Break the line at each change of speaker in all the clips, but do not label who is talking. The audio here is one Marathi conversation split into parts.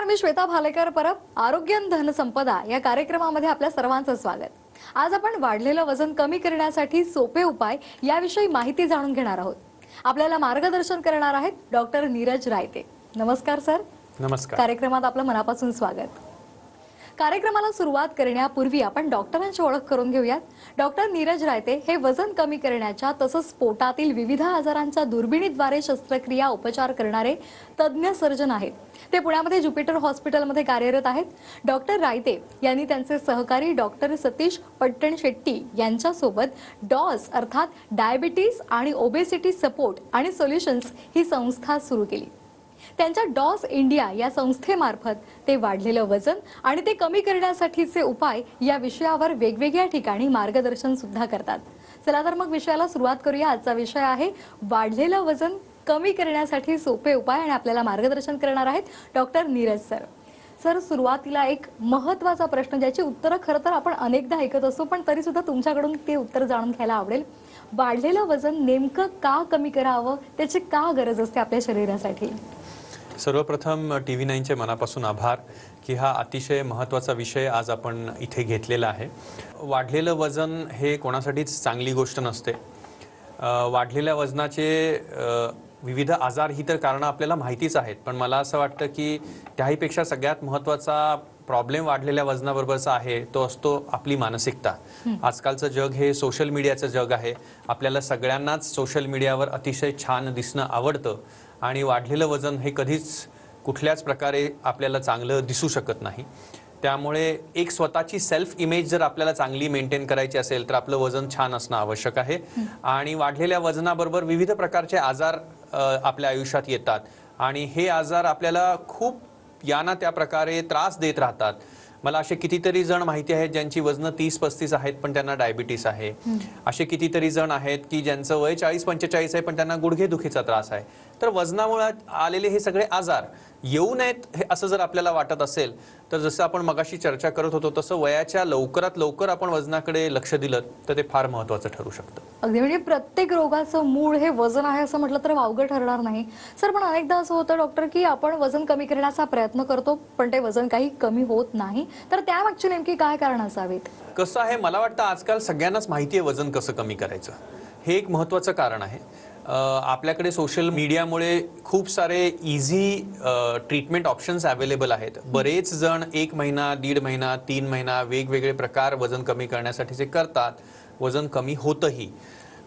नमस्कार, मी श्वेता भालेकर परब. आरोग्य आणि धनसंपदा या कार्यक्रमामध्ये आपल्या सर्वांचं स्वागत. आज आपण वाढलेलं वजन कमी करण्यासाठी सोपे उपाय याविषयी माहिती जाणून घेणार आहोत. आपल्याला मार्गदर्शन करणार आहेत डॉक्टर नीरज रायते. नमस्कार सर.
नमस्कार.
कार्यक्रमात आपलं मनापासून स्वागत. कार्यक्रमाला सुरुवात करण्यापूर्वी आपण डॉक्टरांची ओळख करून घेऊयात. डॉक्टर नीरज रायते हे वजन कमी करण्याच्या तसंच पोटातील विविध आजारांच्या दुर्बिणीद्वारे शस्त्रक्रिया उपचार करणारे तज्ज्ञ सर्जन आहेत. ते पुण्यामध्ये ज्युपिटर हॉस्पिटलमध्ये कार्यरत आहेत. डॉक्टर रायते यांनी त्यांचे सहकारी डॉक्टर सतीश पट्टणशेट्टी यांच्यासोबत डॉस अर्थात डायबिटीज आणि ओबेसिटी सपोर्ट आणि सोल्युशन्स ही संस्था सुरू केली. त्यांच्या डॉस इंडिया या संस्थेमार्फत ते वाढलेलं वजन आणि ते कमी करण्यासाठीचे उपाय या विषयावर वेगवेगळ्या ठिकाणी मार्गदर्शन सुद्धा करतात. चला तर मग विषयाला सुरुवात करूया. आजचा विषय आहे वाढलेलं वजन कमी करण्यासाठी सोपे उपाय आणि आपल्याला मार्गदर्शन करणार आहेत डॉक्टर नीरज सर. सर, सुरुवातीला एक महत्त्वाचा प्रश्न ज्याची उत्तरं खरं तर आपण अनेकदा ऐकत असतो, पण तरी सुद्धा तुमच्याकडून ते उत्तर जाणून घ्यायला आवडेल. वाढलेलं वजन नेमकं का कमी करावं, त्याची का गरज असते आपल्या शरीरासाठी?
सर्वप्रथम TV9चे मनापासून आभार की हा अतिशय महत्त्वाचा विषय आज आपण इथे घेतलेला आहे. वाढलेलं वजन हे कोणासाठीच चांगली गोष्ट नसते. वाढलेल्या वजनाचे विविध आजार ही तर कारणं आपल्याला माहितीच आहेत, पण मला असं वाटतं की त्याहीपेक्षा सगळ्यात महत्त्वाचा प्रॉब्लेम वाढलेल्या वजनाबरोबरचा आहे तो असतो आपली मानसिकता. आजकालचं जग हे सोशल मीडियाचं जग आहे. आपल्याला सगळ्यांनाच सोशल मीडियावर अतिशय छान दिसणं आवडतं आणि वाढलेलं वजन हे कधीच कुठल्याच प्रकारे आपल्याला चांगलं दिसू शकत नाही. त्यामुळे एक स्वतःची सेल्फ इमेज जर आपल्याला चांगली मेंटेन करायची असेल तर आपलं वजन छान असणं आवश्यक आहे. आणि वाढलेल्या वजनाबरोबर विविध प्रकारचे आजार आपल्या आयुष्यात येतात आणि हे आजार आपल्याला खूप याना त्या प्रकारे त्रास देत राहतात. मला असे कितीतरी जण माहिती आहेत ज्यांची वजनं 30-35 आहेत पण त्यांना डायबिटीस आहे. असे कितीतरी जण आहेत की ज्यांचं वय 40-45 आहे पण त्यांना गुडघेदुखीचा त्रास आहे. तर वजनामुळे आलेले हे सगळे आजार येऊ नयेत हे असं जर आपल्याला वाटत असेल तर जसं आपण मगाशी चर्चा करत होतो तसं वयाच्या लवकरात लवकर आपण वजनाकडे लक्ष दिलं तर ते फार महत्त्वाचं ठरू शकतं.
अगदी, म्हणजे प्रत्येक रोगाचं मूळ हे वजन आहे असं म्हटलं तर वावगं ठरणार नाही. सर, पण अनेकदा असं होतं डॉक्टर की आपण वजन कमी करण्याचा प्रयत्न करतो पण ते वजन काही कमी होत नाही, तर त्यामागची नेमकी काय कारण असावीत?
कसं आहे, मला वाटतं आजकाल सगळ्यांनाच माहिती आहे वजन कसं कमी करायचं. हे एक महत्त्वाचं कारण आहे. आपल्याकडे सोशल मीडियामुळे खूप सारे इझी ट्रीटमेंट ऑप्शन्स अवेलेबल आहेत. बरेच जण 1 महिना, 1.5 महिना, 3 महिना वेगवेगळे प्रकार वजन कमी करण्यासाठीचे करतात. वजन कमी होतंही.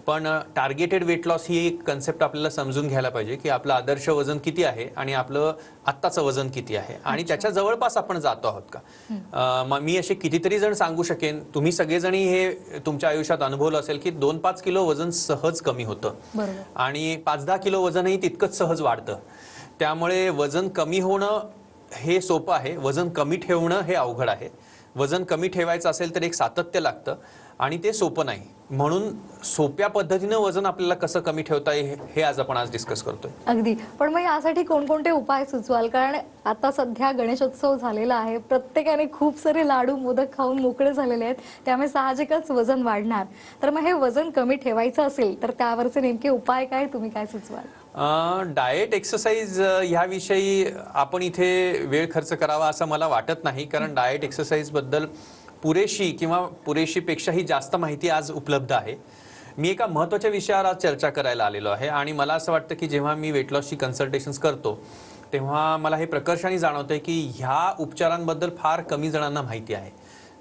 पण टार्गेटेड वेट लॉस ही एक कन्सेप्ट आपल्याला समजून घ्यायला पाहिजे की आपलं आदर्श वजन किती आहे आणि आपलं आत्ताचं वजन किती आहे आणि त्याच्या जवळपास आपण जातो आहोत का. मी असे कितीतरी जण सांगू शकेन, तुम्ही सगळेजणी हे तुमच्या आयुष्यात अनुभवलं असेल की 2-5 किलो वजन सहज कमी होतं आणि 5-10 किलो वजनही तितकंच सहज वाढतं. त्यामुळे वजन कमी होणं हे सोपं आहे, वजन कमी ठेवणं हे अवघड आहे. वजन कमी ठेवायचं असेल तर एक सातत्य लागतं आणि ते सोपं नाही. म्हणून सोप्या पद्धतीनं वजन आपल्याला कसं कमी ठेवता येईल हे आज आपण डिस्कस करतोय.
अगदी, पण मग यासाठी कोणकोणते उपाय सुचवाल? कारण आता सध्या गणेशोत्सव झालेला आहे, प्रत्येकाने खूप सारे लाडू मोदक खाऊन मोकळे झालेले आहेत, त्यामुळे साहजिकच वजन वाढणार. तर मग हे वजन कमी ठेवायचं असेल तर त्यावरचे नेमके उपाय काय, तुम्ही काय सुचवाल?
डाएट, एक्सरसाइज ह्याविषयी आपण इथे वेळ खर्च करावा असं मला वाटत नाही, कारण डाएट एक्सरसाइज बद्दल पुरेशी किंवा पुरेशीपेक्षाही जास्त माहिती आज उपलब्ध आहे. मी एका महत्त्वाच्या विषयावर आज चर्चा करायला आलेलो आहे आणि मला असं वाटतं की जेव्हा मी वेट लॉसची कन्सल्टेशन्स करतो तेव्हा मला हे प्रकर्षाने जाणवतंय की ह्या उपचारांबद्दल फार कमी जणांना माहिती आहे.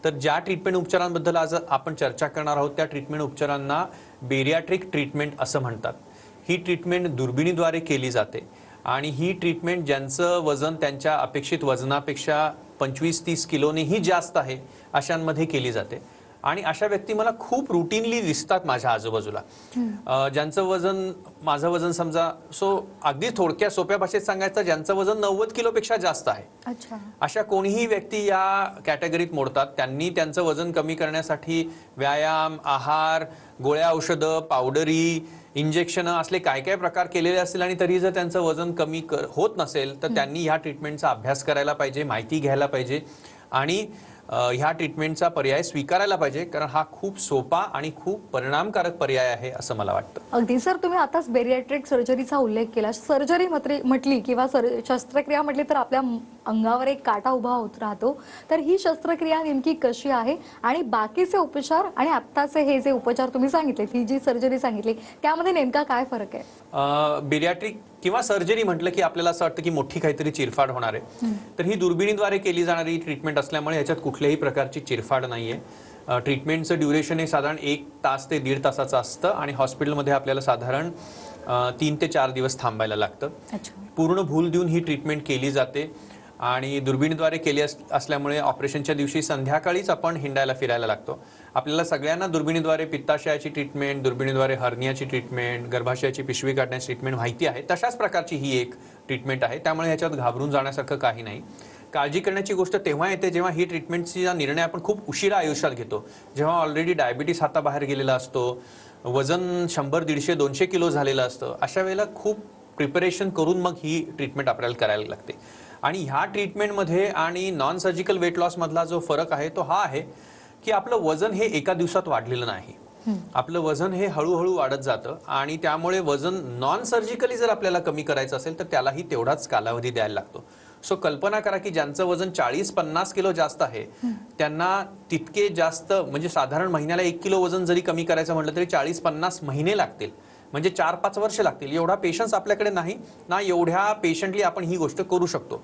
तर ज्या ट्रीटमेंट उपचारांबद्दल आज आपण चर्चा करणार आहोत त्या ट्रीटमेंट उपचारांना बेरियाट्रिक ट्रीटमेंट असं म्हणतात. ही ट्रीटमेंट दुर्बिणीद्वारे केली जाते आणि ही ट्रीटमेंट ज्यांचं वजन त्यांच्या अपेक्षित वजनापेक्षा 25-30 किलोनेही जास्त आहे अशांमध्ये केली जाते. आणि अशा व्यक्ती मला खूप रुटीनली दिसतात माझ्या आजूबाजूला. ज्यांचं वजन, माझं वजन समजा, अगदी थोडक्या सोप्या भाषेत सांगायचं, ज्यांचं वजन 90 किलोपेक्षा जास्त आहे, अशा कोणीही व्यक्ती या कॅटेगरीत मोडतात. त्यांनी त्यांचं वजन कमी करण्यासाठी व्यायाम, आहार, गोळ्या, औषधं, पावडरी, इंजेक्शन असले काय काय प्रकार केलेले असतील आणि तरी जर त्यांचं वजन कमी होत नसेल तर त्यांनी ह्या ट्रीटमेंटचा अभ्यास करायला पाहिजे, माहिती घ्यायला पाहिजे आणि ह्या ट्रीटमेंटचा पर्याय स्वीकारायला पाहिजे, कारण हा खूप सोपा आणि खूप परिणामकारक पर्याय आहे असं मला वाटतं.
अगदी सर, तुम्ही आताच बेरियाट्रिक सर्जरीचा उल्लेख केला. सर्जरी म्हटली किंवा शस्त्रक्रिया म्हटली तर आपल्या अंगावर एक काटा उभा होत राहतो. तर ही शस्त्रक्रिया नेमकी कशी आहे आणि बाकीचे उपचार आणि आत्ताचे हे जे उपचार तुम्ही सांगितले, ही जी सर्जरी सांगितली, त्यामध्ये नेमका काय फरक आहे?
बेरियाट्रिक किंवा सर्जरी म्हटलं की आपल्याला असं वाटतं की मोठी काहीतरी चिरफाड होणार आहे. तर ही दुर्बिणीद्वारे केली जाणारी ट्रीटमेंट असल्यामुळे याच्यात कुठल्याही प्रकारची चिरफाड नाहीये. ट्रीटमेंटचं ड्युरेशन हे साधारण 1 तास ते 1.5 तासाचं असतं आणि हॉस्पिटलमध्ये आपल्याला साधारण 3 ते 4 दिवस थांबायला लागतं. पूर्ण भूल देऊन ही ट्रीटमेंट केली जाते आणि दुर्बिणीद्वारे केली असल्यामुळे ऑपरेशनच्या दिवशी संध्याकाळीच आपण हिंडायला फिरायला लागतो. आपल्याला सगळ्यांना दुर्बिणीद्वारे पित्ताशयाची ट्रीटमेंट, दुर्बिणीद्वारे हर्नियाची ट्रीटमेंट, गर्भाशयाची पिशवी काढण्याची ट्रीटमेंट माहिती आहे. तशाच प्रकारची ही एक ट्रीटमेंट आहे. त्यामुळे ह्याच्यात घाबरून जाण्यासारखं काही नाही. काळजी करण्याची गोष्ट तेव्हा येते जेव्हा ही ट्रीटमेंटचा निर्णय आपण खूप उशिरा आयुष्यात घेतो, जेव्हा ऑलरेडी डायबिटीस हाताबाहेर गेलेला असतो, वजन 100, 150, 200 किलो झालेलं असतं. अशा वेळेला खूप प्रिपरेशन करून मग ही ट्रीटमेंट आपल्याला करायला लागते. आणि ह्या ट्रीटमेंटमध्ये आणि नॉन सर्जिकल वेट लॉस मधला जो फरक आहे तो हा आहे की आपलं वजन हे एका दिवसात वाढलेलं नाही. आपलं वजन हे हळूहळू वाढत जातं आणि त्यामुळे वजन नॉन सर्जिकली जर आपल्याला कमी करायचं असेल तर त्यालाही तेवढाच कालावधी द्यायला लागतो. सो कल्पना करा की ज्यांचं वजन 40-50 किलो जास्त आहे त्यांना तितके जास्त, म्हणजे साधारण महिन्याला 1 किलो वजन जरी कमी करायचं म्हटलं तरी 40-50 महिने लागतील, म्हणजे 4-5 वर्ष लागतील. एवढा पेशन्स आपल्याकडे नाही ना, एवढ्या पेशंटली आपण ही गोष्ट करू शकतो.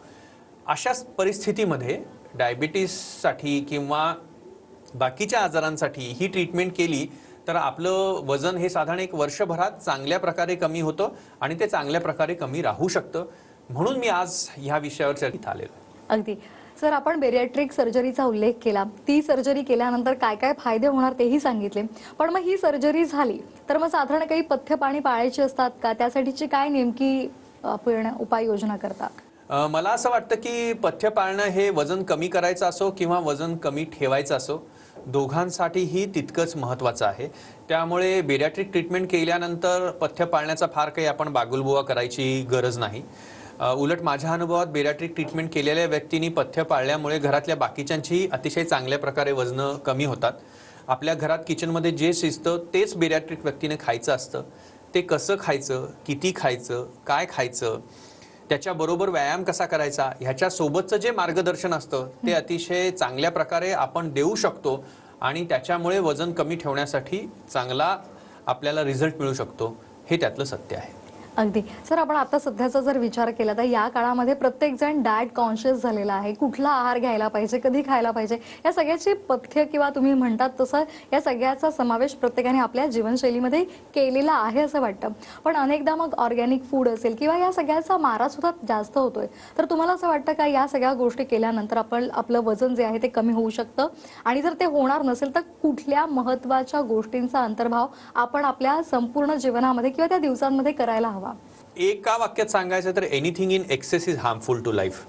अशा परिस्थितीमध्ये डायबिटीससाठी किंवा बाकीच्या आजारांसाठी ही ट्रीटमेंट केली तर आपलं वजन हे साधारण 1 वर्षभरात चांगल्या प्रकारे कमी होतं आणि ते चांगल्या प्रकारे कमी राहू शकतं. म्हणून मी आज ह्या विषयावर चर्चेत आलेलो.
अगदी सर, आपण बेरियाट्रिक सर्जरीचा उल्लेख केला. ती सर्जरी केल्यानंतर काय काय फायदे होणार तेही सांगितले. पण मग ही सर्जरी झाली तर मग साधारण काही पथ्य पाणी पाळायची असतात का? त्यासाठीची काय नेमकी आपण उपाययोजना करता?
मला असं वाटतं की पथ्य पाळणं हे वजन कमी करायचं असो किंवा वजन कमी ठेवायचं असो, दोघांसाठीही तितकंच महत्त्वाचं आहे. त्यामुळे बेरियाट्रिक ट्रीटमेंट केल्यानंतर पथ्य पाळण्याचा फार काही आपण बागुलबुवा करायची गरज नाही. उलट माझ्या अनुभवात बेरियाट्रिक ट्रीटमेंट केलेल्या व्यक्तींनी पथ्य पाळल्यामुळे घरातल्या बाकीच्यांचीही अतिशय चांगल्या प्रकारे वजनं कमी होतात. आपल्या घरात किचनमध्ये जे शिजतं तेच बेरियाट्रिक व्यक्तीने खायचं असतं. ते कसं खायचं, किती खायचं, काय खायचं, त्याच्याबरोबर व्यायाम कसा करायचा, ह्याच्यासोबतचं जे मार्गदर्शन असतं ते अतिशय चांगल्या प्रकारे आपण देऊ शकतो आणि त्याच्यामुळे वजन कमी ठेवण्यासाठी चांगला आपल्याला रिझल्ट मिळू शकतो. हे त्यातलं सत्य आहे.
अगदी सर, आपण आता सध्याचा जर विचार केला तर या काळामध्ये प्रत्येक जण डाएट कॉन्शियस झालेला आहे. कुठला आहार घ्यायला पाहिजे, कधी खायला पाहिजे, या सगळ्याची पथ्य किंवा तुम्ही म्हणतात तसं या सगळ्याचा समावेश प्रत्येकाने आपल्या जीवनशैलीमध्ये केलेला आहे असं वाटतं. पण अनेकदा मग ऑर्गॅनिक फूड असेल किंवा या सगळ्याचा मारा सुद्धा जास्त होतोय. तर तुम्हाला असं वाटतं का या सगळ्या गोष्टी केल्यानंतर आपलं वजन जे आहे ते कमी होऊ शकतं? आणि जर ते होणार नसेल तर कुठल्या महत्त्वाच्या गोष्टींचा अंतर्भाव आपण आपल्या संपूर्ण जीवनामध्ये किंवा त्या दिवसांमध्ये करायला हवा?
एका वाक्यात सांगायचं तर anything in excess is harmful to life.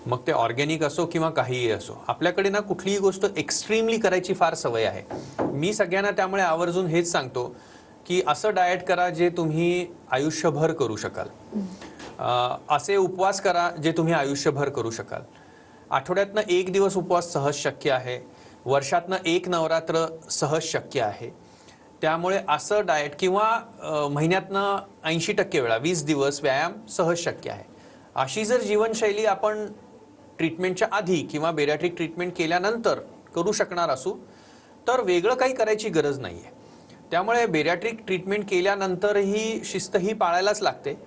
मग ते ऑर्गॅनिक असो किंवा काहीही असो, आपल्याकडे ना कुठलीही गोष्ट एक्स्ट्रीमली करायची फार सवय आहे. मी सगळ्यांना त्यामुळे आवर्जून हेच सांगतो की असं डाएट करा जे तुम्ही आयुष्यभर करू शकाल. असे उपवास करा जे तुम्ही आयुष्यभर करू शकाल. आठवड्यातनं 1 दिवस उपवास सहज शक्य आहे. वर्षातनं 1 नवरात्र सहज शक्य आहे. त्यामुळे असं डाएट किंवा महिन्यातनं 80% वेळा 20 दिवस व्यायाम सहज शक्य आहे. अशी जर जीवनशैली आपण ट्रीटमेंटच्या आधी किंवा बेरियाट्रिक ट्रीटमेंट केल्यानंतर करू शकणार असू तर वेगळं काही करायची गरज नाही आहे. त्यामुळे बेरियाट्रिक ट्रीटमेंट केल्यानंतरही शिस्त ही पाळायलाच लागते.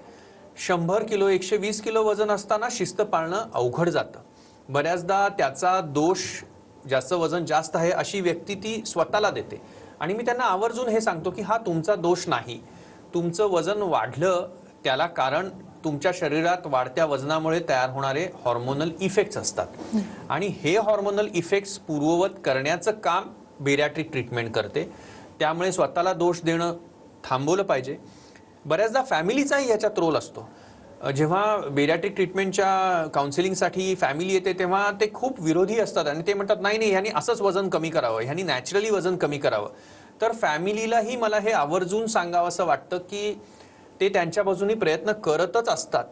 100 किलो 120 किलो वजन असताना शिस्त पाळणं अवघड जातं. बऱ्याचदा त्याचा दोष, ज्याचं वजन जास्त आहे अशी व्यक्ती ती स्वतःला देते आणि मी त्यांना आवर्जून हे सांगतो की हा तुमचा दोष नाही. तुमचं वजन वाढलं त्याला कारण तुमच्या शरीरात वाढत्या वजनामुळे तयार होणारे हॉर्मोनल इफेक्ट्स असतात आणि हे हॉर्मोनल इफेक्ट्स पूर्ववत करण्याचं काम बेरियाट्रिक ट्रीटमेंट करते. त्यामुळे स्वतःला दोष देणं थांबवलं पाहिजे. बऱ्याचदा फॅमिलीचाही याच्यात रोल असतो. जेव्हा बेरियाट्रिक ट्रीटमेंटच्या काउन्सिलिंगसाठी फॅमिली येते तेव्हा ते खूप विरोधी असतात आणि ते म्हणतात नाही ह्यांनी असंच वजन कमी करावं, ह्यांनी नॅचरली वजन कमी करावं. तर फॅमिलीलाही मला हे आवर्जून सांगावं असं वाटतं की ते त्यांच्या बाजूनी प्रयत्न करतच असतात,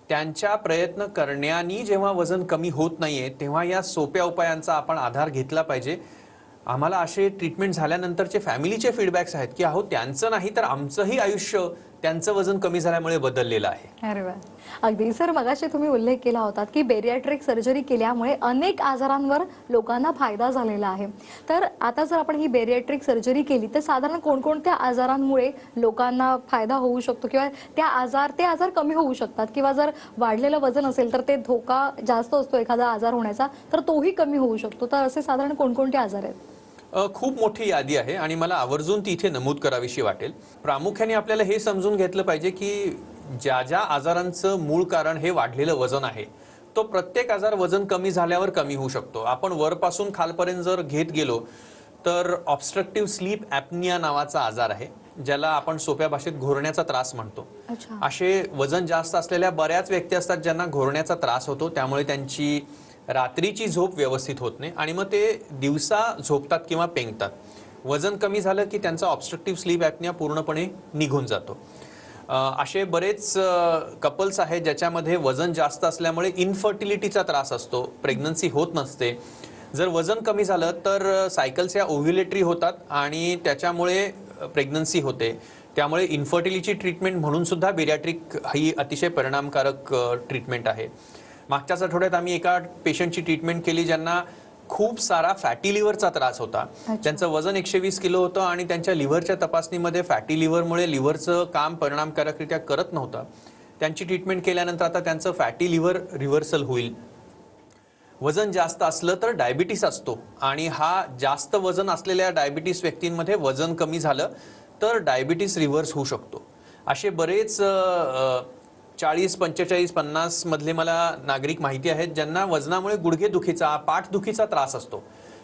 त्यांच्या प्रयत्न करण्यानी जेव्हा वजन कमी होत नाहीये तेव्हा या सोप्या उपायांचा आपण आधार घेतला पाहिजे. आम्हाला असे ट्रीटमेंट झाल्यानंतरचे फॅमिलीचे फीडबॅक्स आहेत की अहो त्यांचं नाही तर आमचंही आयुष्य त्यांचं वजन कमी झाल्यामुळे बदललेलं आहे.
अरे वा, अगदी सर, मगाशी तुम्ही उल्लेख केला होता की बेरियाट्रिक सर्जरी केल्यामुळे अनेक आजारांवर लोकांना फायदा झालेला आहे. तर आता जर आपण ही बेरियाट्रिक सर्जरी केली तर साधारण कोणकोणत्या आजारांमुळे लोकांना फायदा होऊ शकतो किंवा ते आजार कमी होऊ शकतात, किंवा जर वाढलेलं वजन असेल तर ते धोका जास्त असतो एखादा आजार होण्याचा तर तोही कमी होऊ शकतो. तर असे साधारण कोणकोणते आजार आहेत?
खूप मोठी यादी आहे आणि मला आवर्जून ती इथे नमूद करावीशी वाटेल. प्रामुख्याने आपल्याला हे समजून घेतलं पाहिजे की ज्या ज्या आजारांचं मूळ कारण हे वाढलेलं वजन आहे, तो प्रत्येक आजार वजन कमी झाल्यावर कमी होऊ शकतो. आपण वरपासून खालपर्यंत जर घेत गेलो तर ऑब्स्ट्रक्टिव्ह स्लीप ॲपनिया नावाचा आजार आहे, ज्याला आपण सोप्या भाषेत घोरण्याचा त्रास म्हणतो. असे वजन जास्त असलेल्या बऱ्याच व्यक्ती असतात ज्यांना घोरण्याचा त्रास होतो, त्यामुळे त्यांची रात्रीची झोप व्यवस्थित होत नाही आणि मग ते दिवसा झोपतात किंवा पेंगतात. वजन कमी झालं की त्यांचा ऑब्स्ट्रक्टिव्ह स्लीप ॲपनिया पूर्णपणे निघून जातो. असे बरेच कपल्स आहेत ज्याच्यामध्ये वजन जास्त असल्यामुळे इनफर्टिलिटीचा त्रास असतो, प्रेग्नन्सी होत नसते. जर वजन कमी झालं तर सायकल्स या ओव्ह्युलेटरी होतात आणि त्याच्यामुळे प्रेग्नन्सी होते. त्यामुळे इन्फर्टिलिटी ट्रीटमेंट म्हणून सुद्धा बेरियाट्रिक ही अतिशय परिणामकारक ट्रीटमेंट आहे. मागच्याच आठवड्यात आम्ही एका पेशंटची ट्रीटमेंट केली ज्यांना खूप सारा फॅटी लिव्हरचा त्रास होता. त्यांचं वजन 120 किलो होतं आणि त्यांच्या लिव्हरच्या तपासणीमध्ये फॅटी लिव्हरमुळे लिव्हरचं काम परिणामकारकरित्या करत नव्हतं. त्यांची ट्रीटमेंट केल्यानंतर आता त्यांचं फॅटी लिव्हर रिव्हर्सल होईल. वजन जास्त असलं तर डायबिटीस असतो आणि हा जास्त वजन असलेल्या डायबिटीस व्यक्तींमध्ये वजन कमी झालं तर डायबिटीस रिव्हर्स होऊ शकतो. असे बरेच 40, 45, 50 मधले मला नागरिक माहिती आहेत ज्यांना वजनामुळे गुडघेदुखीचा, पाठदुखीचा त्रास असतो.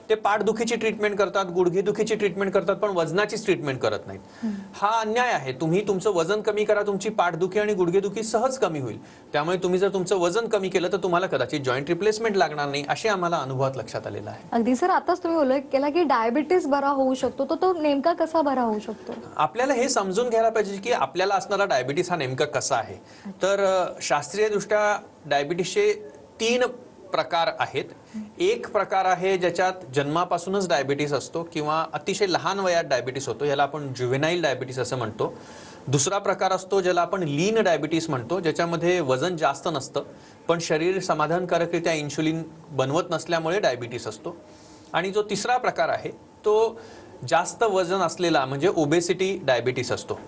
ते पाठदुखीची ट्रीटमेंट करतात, गुडघेदुखीची ट्रीटमेंट करतात, पण वजनाचीच ट्रीटमेंट करत नाहीत. हा अन्याय आहे. तुम्ही तुमचं वजन कमी करा, तुमची पाठदुखी आणि गुडघेदुखी सहज कमी होईल. त्यामुळे तुम्ही जर तुमचं वजन कमी केलं तर तुम्हाला कदाचित जॉईंट रिप्लेसमेंट लागणार नाही, असे आम्हाला अनुभवात लक्षात आलेलं आहे.
अगदी सर, आताच तुम्ही उल्लेख केला की डायबिटीस बरा होऊ शकतो, तर तो नेमका कसा बरा होऊ शकतो?
आपल्याला हे समजून घ्यायला पाहिजे की आपल्याला असणारा डायबिटीस हा नेमका कसा आहे. तर शास्त्रीयदृष्ट्या डायबिटीसचे 3 प्रकार आहेत. एक प्रकार आहे ज्याच्यात जन्मापासूनच डायबिटीस असतो किंवा अतिशय लहान वयात डायबिटीस होतो, याला आपण ज्युव्हेनाईल डायबिटीस असं म्हणतो. दुसरा प्रकार असतो ज्याला आपण लीन डायबिटीस म्हणतो, ज्याच्यामध्ये वजन जास्त नसतं पण शरीर समाधानकारकरित्या इन्शुलिन बनवत नसल्यामुळे डायबिटीस असतो. आणि जो तिसरा प्रकार आहे तो जास्त वजन असलेला म्हणजे ओबेसिटी डायबिटीस असतो.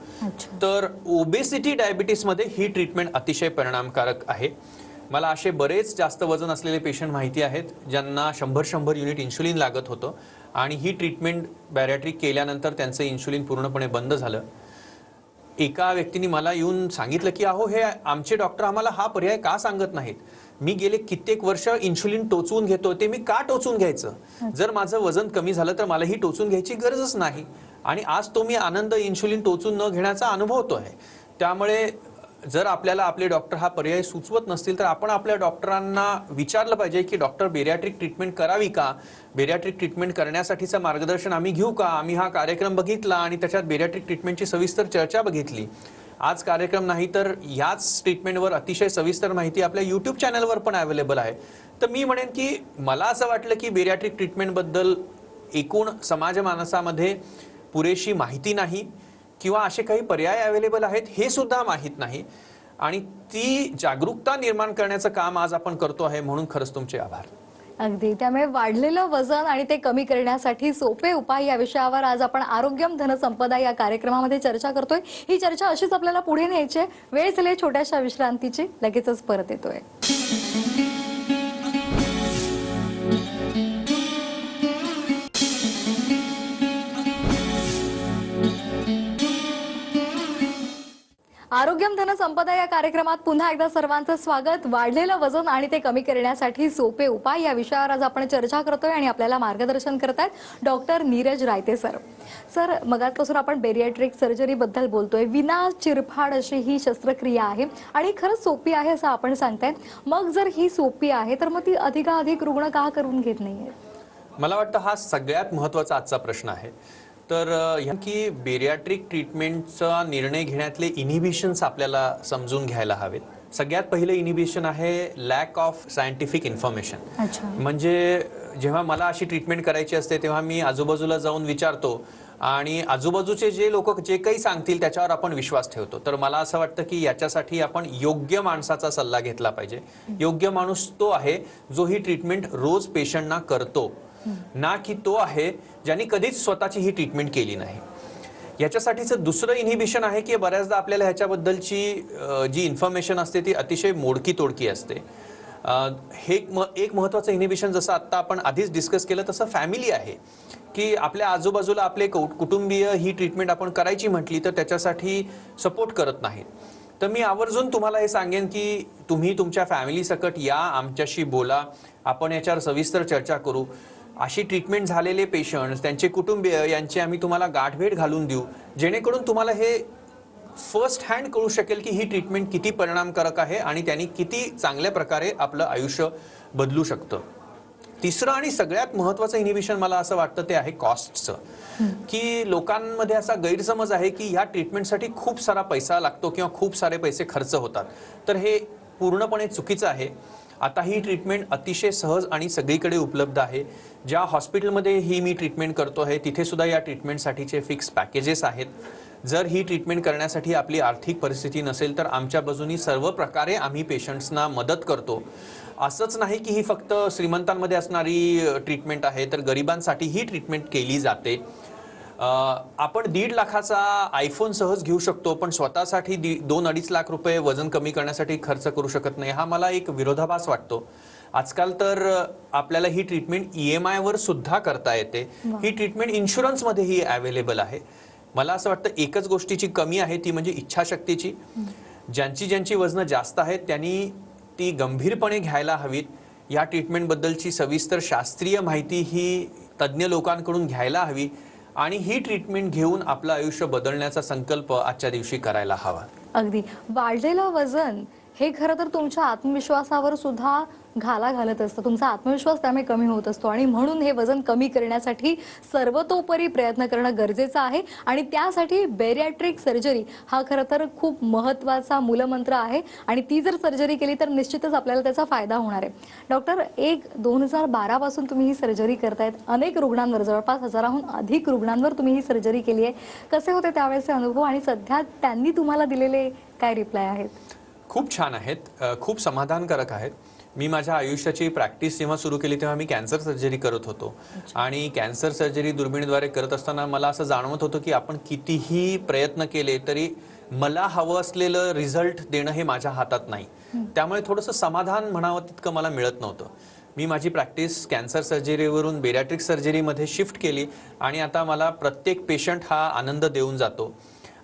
तर ओबेसिटी डायबिटीसमध्ये ही ट्रीटमेंट अतिशय परिणामकारक आहे. मला असे बरेच जास्त वजन असलेले पेशंट माहिती आहेत ज्यांना 100 युनिट इन्शुलिन लागत होतं आणि ही ट्रीटमेंट बॅरियाट्रिक केल्यानंतर त्यांचं इन्शुलिन पूर्णपणे बंद झालं. एका व्यक्तीने मला येऊन सांगितलं की अहो, हे आमचे डॉक्टर आम्हाला हा पर्याय का सांगत नाहीत? मी गेले कित्येक वर्ष इन्शुलिन टोचवून घेतो, ते मी का टोचून घ्यायचं? जर माझं वजन कमी झालं तर मला ही टोचून घ्यायची गरजच नाही. आणि आज तो मी आनंद इन्शुलिन टोचून न घेण्याचा अनुभवतो आहे. त्यामुळे जर आपल्याला आपले डॉक्टर हा पर्याय सुचवत नसतील तर आपण आपल्या डॉक्टरांना विचारलं पाहिजे की डॉक्टर बेरियाट्रिक ट्रीटमेंट करावी का? बेरियाट्रिक ट्रीटमेंट करण्यासाठीचं मार्गदर्शन आम्ही घेऊ का? आम्ही हा कार्यक्रम बघितला आणि त्याच्यात बेरियाट्रिक ट्रीटमेंटची सविस्तर चर्चा बघितली. आज कार्यक्रम नाही तर याच ट्रीटमेंटवर अतिशय सविस्तर माहिती आपल्या यूट्यूब चॅनलवर पण अवेलेबल आहे. तर मी म्हणेन की मला असं वाटलं की बेरियाट्रिक ट्रीटमेंटबद्दल एकूण समाज मानसामध्ये पुरेशी माहिती नाही किंवा असे काही पर्याय अवेलेबल आहेत हे सुद्धा माहीत नाही आणि ती जागरूकता निर्माण करण्याचं काम आज आपण करतो आहे, म्हणून खरंच तुमचे आभार.
अगदी. त्यामुळे वाढलेलं वजन आणि ते कमी करण्यासाठी सोपे उपाय या विषयावर आज आपण आरोग्यम धनसंपदा या कार्यक्रमामध्ये चर्चा करतोय. ही चर्चा अशीच आपल्याला पुढे न्यायची आहे. वेळ झाली छोट्याशा विश्रांतीची, लगेचच परत येतोय. आरोग्यम धनसंपदा या कार्यक्रमात पुन्हा एकदा सर्वांचं स्वागत. वाढलेलं वजन आणि ते कमी करण्यासाठी सोपे उपाय या विषयावर आज आपण चर्चा करतोय आणि आपल्याला मार्गदर्शन करतायत डॉक्टर नीरज रायते सर. सर, मगाचपासून आपण बेरियाट्रिक सर्जरी बद्दल बोलतोय. विना चिरफाड अशी ही शस्त्रक्रिया आहे आणि खरंच सोपी आहे असं आपण सांगताय. मग जर ही सोपी आहे तर मग ती अधिकाधिक रुग्ण का करून घेत नाहीये?
मला वाटतं हा सगळ्यात महत्त्वाचा आजचा प्रश्न आहे. तर की बेरियाट्रिक ट्रीटमेंटचा निर्णय घेण्यातले इनिबिशन्स आपल्याला समजून घ्यायला हवेत. सगळ्यात पहिलं इनिबिशन आहे लॅक ऑफ सायंटिफिक इन्फॉर्मेशन.
अच्छा.
म्हणजे जेव्हा मला अशी ट्रीटमेंट करायची असते तेव्हा मी आजूबाजूला जाऊन विचारतो आणि आजूबाजूचे जे लोक जे काही सांगतील त्याच्यावर आपण विश्वास ठेवतो. तर मला असं वाटतं की याच्यासाठी आपण योग्य माणसाचा सल्ला घेतला पाहिजे. योग्य माणूस तो आहे जो ही ट्रीटमेंट रोज पेशंटना करतो, ना की तो आहे ज्यांनी कधीच स्वतःची ही ट्रीटमेंट केली नाही. याच्यासाठीचं दुसरं इन्हिबिशन आहे की बऱ्याचदा आपल्याला ह्याच्याबद्दलची जी इन्फॉर्मेशन असते ती अतिशय मोडकी तोडकी असते. हे एक महत्त्वाचं इन्हिबिशन जसं आत्ता आपण आधीच डिस्कस केलं तसं फॅमिली आहे, की आपल्या आजूबाजूला आपले कुटुंबीय ही ट्रीटमेंट आपण करायची म्हटली तर त्याच्यासाठी सपोर्ट करत नाहीत. तर मी आवर्जून तुम्हाला हे सांगेन की तुम्ही तुमच्या फॅमिली सकट या, आमच्याशी बोला, आपण याच्यावर सविस्तर चर्चा करू. अशी ट्रीटमेंट झालेले पेशंट्स, त्यांचे कुटुंबीय यांची आम्ही तुम्हाला गाठभेट घालून देऊ, जेणेकरून तुम्हाला हे फर्स्ट हँड कळू शकेल की ही ट्रीटमेंट किती परिणामकारक आहे आणि त्यांनी किती चांगल्या प्रकारे आपलं आयुष्य बदलू शकतं. तिसरं आणि सगळ्यात महत्त्वाचं इनिबिशन मला असं वाटतं ते आहे कॉस्टचं. की लोकांमध्ये असा गैरसमज आहे की ह्या ट्रीटमेंटसाठी खूप सारा पैसा लागतो किंवा खूप सारे पैसे खर्च होतात. तर हे पूर्णपणे चुकीचं आहे. आता ही ट्रीटमेंट अतिशय सहज आणि सगळीकडे उपलब्ध आहे. ज्या हॉस्पिटलमध्ये ही मी ट्रीटमेंट करतो आहे तिथे सुद्धा या ट्रीटमेंटसाठीचे फिक्स पॅकेजेस आहेत. जर ही ट्रीटमेंट करण्यासाठी आपली आर्थिक परिस्थिती नसेल तर आमच्या बाजूनी सर्व प्रकारे आम्ही पेशंट्सना मदत करतो. असंच नाही की ही फक्त श्रीमंतांमध्ये असणारी ट्रीटमेंट आहे, तर गरिबांसाठी ही ट्रीटमेंट केली जाते. आपण 1.5 लाखाचा आयफोन सहज घेऊ शकतो, पण स्वतःसाठी 2-2.5 लाख रुपये वजन कमी करण्यासाठी खर्च करू शकत नाही. हा मला एक विरोधाभास वाटतो. आजकाल तर आपल्याला ही ट्रीटमेंट EMI वर सुद्धा करता येते. ही ट्रीटमेंट इन्शुरन्समध्येही अवेलेबल आहे. मला असं वाटतं एकच गोष्टीची कमी आहे ती म्हणजे इच्छाशक्तीची. ज्यांची वजनं जास्त आहेत त्यांनी ती गंभीरपणे घ्यायला हवीत. या ट्रीटमेंटबद्दलची सविस्तर शास्त्रीय माहिती ही तज्ज्ञ लोकांकडून घ्यायला हवी आणि ही ट्रीटमेंट घेऊन आपलं आयुष्य बदलण्याचा संकल्प आजच्या दिवशी करायला हवा.
अगदी. वाढलेलं वजन हे खरं तर तुमच्या आत्मविश्वासावर सुद्धा घाला घालत असतं. तुमचा आत्मविश्वास त्यामुळे कमी होत असतो आणि म्हणून हे वजन कमी करण्यासाठी सर्वतोपरी प्रयत्न करणं गरजेचं आहे आणि त्यासाठी बेरियाट्रिक सर्जरी हा खरं तर खूप महत्त्वाचा मूलमंत्र आहे आणि ती जर सर्जरी केली तर निश्चितच आपल्याला त्याचा फायदा होणार आहे. डॉक्टर, 2012 पासून तुम्ही ही सर्जरी करतायत. अनेक रुग्णांवर, जवळपास 1000हून अधिक रुग्णांवर तुम्ही ही सर्जरी केली आहे. कसे होते त्यावेळेचे अनुभव आणि सध्या त्यांनी तुम्हाला दिलेले काय रिप्लाय आहेत?
खूप छान आहेत, खूप समाधानकारक आहेत. मी माझ्या आयुष्याची प्रॅक्टिस जेव्हा सुरू केली तेव्हा मी कॅन्सर सर्जरी करत होतो आणि कॅन्सर सर्जरी दुर्बिणीद्वारे करत असताना मला असं जाणवत होतं की आपण कितीही प्रयत्न केले तरी मला हवं असलेलं रिझल्ट देणं हे माझ्या हातात नाही. त्यामुळे थोडंसं समाधान म्हणावं तितकं मला मिळत नव्हतं. मी माझी प्रॅक्टिस कॅन्सर सर्जरीवरून बेरियाट्रिक सर्जरीमध्ये शिफ्ट केली आणि आता मला प्रत्येक पेशंट हा आनंद देऊन जातो.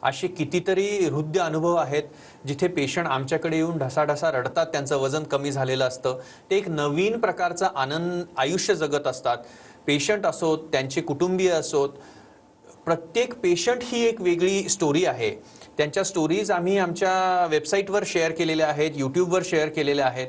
असे कितीतरी हृदय अनुभव आहेत जिथे पेशंट आमच्याकडे येऊन ढसाढसा रडतात, त्यांचं वजन कमी झालेलं असतं. ते एक नवीन प्रकारचा आनंद आयुष्य जगत असतात. पेशंट असोत, त्यांचे कुटुंबीय असोत, प्रत्येक पेशंट ही एक वेगळी स्टोरी आहे. त्यांच्या स्टोरीज आम्ही आमच्या वेबसाईटवर शेअर केलेल्या आहेत, यूट्यूबवर शेअर केलेल्या आहेत.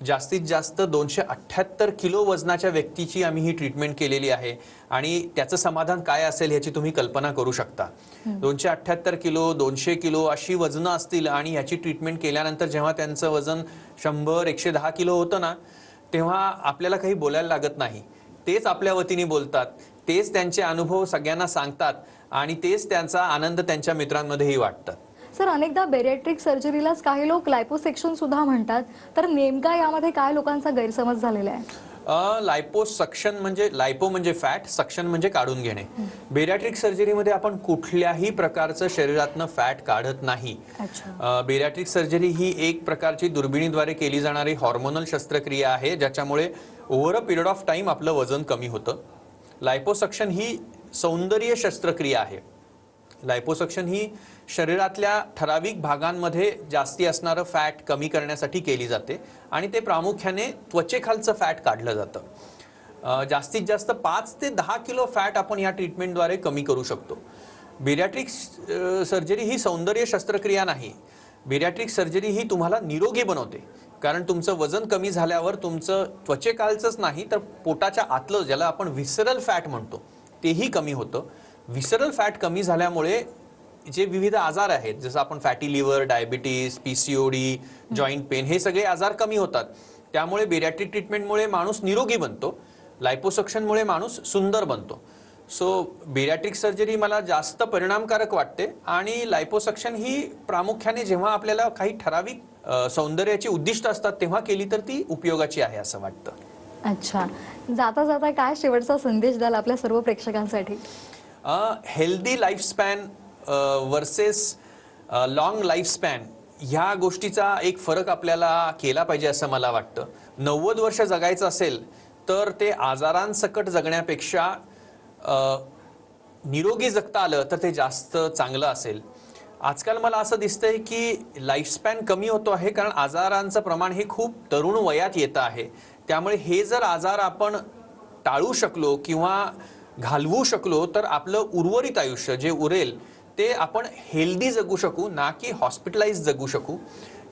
जास्तीत जास्त 278 किलो वजनाच्या व्यक्तीची आम्ही ही ट्रीटमेंट केलेली आहे आणि त्याचं समाधान काय असेल ह्याची तुम्ही कल्पना करू शकता. 278 किलो, 200 किलो अशी वजनं असतील आणि ह्याची ट्रीटमेंट केल्यानंतर जेव्हा त्यांचं वजन 100-110 किलो होतं ना, तेव्हा आपल्याला काही बोलायला लागत नाही. तेच आपल्या वतीने बोलतात, तेच त्यांचे अनुभव सगळ्यांना सांगतात आणि तेच त्यांचा आनंद त्यांच्या मित्रांमध्येही वाटतात.
सर, अनेकदा बेरियाट्रिक सर्जरीलाच काही लोक लायपोसेक्शन सुद्धा म्हणतात. तर नेमका यामध्ये काय लोकांचा गैरसमज झालेला आहे?
लायपोसक्शन म्हणजे लायपो म्हणजे फॅट, सक्शन म्हणजे काढून घेणे. बेरियाट्रिक सर्जरीमध्ये आपण कुठल्याही प्रकारचं शरीरातनं फॅट काढत नाही. बेरियाट्रिक सर्जरी ही एक प्रकारची दुर्बिणीद्वारे केली जाणारी हॉर्मोनल शस्त्रक्रिया आहे ज्याच्यामुळे over a period of time आपलं वजन कमी होतं. लायपोसक्शन ही सौंदर्य शस्त्रक्रिया आहे. लायपोसक्शन ही शरीरातल्या ठराविक भागांमध्ये जास्ती असणारं फॅट कमी करण्यासाठी केली जाते आणि ते प्रामुख्याने त्वचेखालचं फॅट काढलं जातं. जास्तीत जास्त 5 ते 10 किलो फॅट आपण या ट्रीटमेंटद्वारे कमी करू शकतो. बेरियाट्रिक सर्जरी ही सौंदर्य शस्त्रक्रिया नाही. बेरियाट्रिक सर्जरी ही तुम्हाला निरोगी बनवते, कारण तुमचं वजन कमी झाल्यावर तुमचं त्वचेखालचंच नाही तर पोटाच्या आतलं, ज्याला आपण व्हिसरल फॅट म्हणतो, तेही कमी होतं. व्हिसरल फॅट कमी झाल्यामुळे जे विविध आजार आहेत, जसं आपण fatty liver, diabetes, PCOD, joint pain, हे सगळे आजार कमी होतात. त्यामुळे बेरियाट्रिक ट्रीटमेंटमुळे माणूस निरोगी बनतो, लायपोसक्शनमुळे माणूस सुंदर बनतो. सो बेरियाट्रिक सर्जरी मला जास्त परिणामकारक वाटते आणि लायपोसक्शन ही प्रामुख्याने जेव्हा आपल्याला काही ठराविक सौंदर्याची उद्दिष्ट असतात तेव्हा केली तर ती उपयोगाची आहे असं वाटतं.
अच्छा, जाता जाता काय शेवटचा संदेश द्याल आपल्या सर्व प्रेक्षकांसाठी?
हेल्दी लाईफस्पॅन वर्सेस लॉंग लाईफस्पॅन ह्या गोष्टीचा एक फरक आपल्याला केला पाहिजे असं मला वाटतं. 90 वर्ष जगायचं असेल तर ते आजारांसकट जगण्यापेक्षा निरोगी जगता आलं तर ते जास्त चांगलं असेल. आजकाल मला असं दिसतंय की लाईफस्पॅन कमी होतो आहे कारण आजारांचं प्रमाण हे खूप तरुण वयात येतं आहे. त्यामुळे हे जर आजार आपण टाळू शकलो किंवा घालवू शकलो तर आपलं उर्वरित आयुष्य जे उरेल ते आपण हेल्दी जगू शकू, ना की हॉस्पिटलाइज जगू शकू.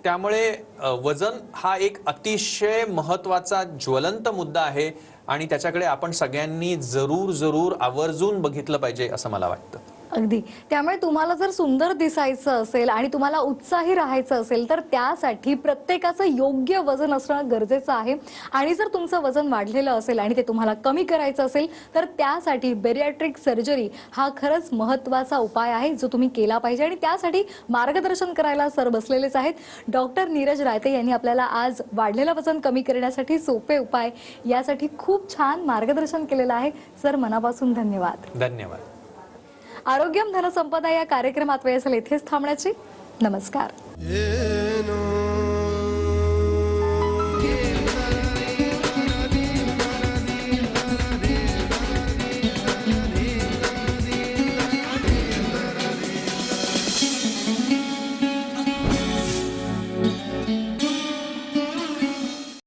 त्यामुळे वजन हा एक अतिशय महत्त्वाचा ज्वलंत मुद्दा आहे आणि त्याच्याकडे आपण सगळ्यांनी जरूर आवर्जून बघितलं पाहिजे असं मला वाटतं.
अगदी. त्यामुळे तुम्हाला जर सुंदर दिसायचं असेल आणि तुम्हाला उत्साही राहायचं असेल तर त्यासाठी प्रत्येकाचं योग्य वजन असणं गरजेचं आहे. आणि जर तुमचं वजन वाढलेलं असेल आणि ते तुम्हाला कमी करायचं असेल तर त्यासाठी बेरियाट्रिक सर्जरी हा खरंच महत्त्वाचा उपाय आहे जो तुम्ही केला पाहिजे. आणि त्यासाठी मार्गदर्शन करायला सर बसलेलेच आहेत. डॉक्टर नीरज रायते यांनी आपल्याला आज वाढलेलं वजन कमी करण्यासाठी सोपे उपाय यासाठी खूप छान मार्गदर्शन केलेलं आहे. सर, मनापासून धन्यवाद.
धन्यवाद.
आरोग्यम धनसंपदा या कार्यक्रमात वेळ असेल इथेच थांबण्याची. नमस्कार.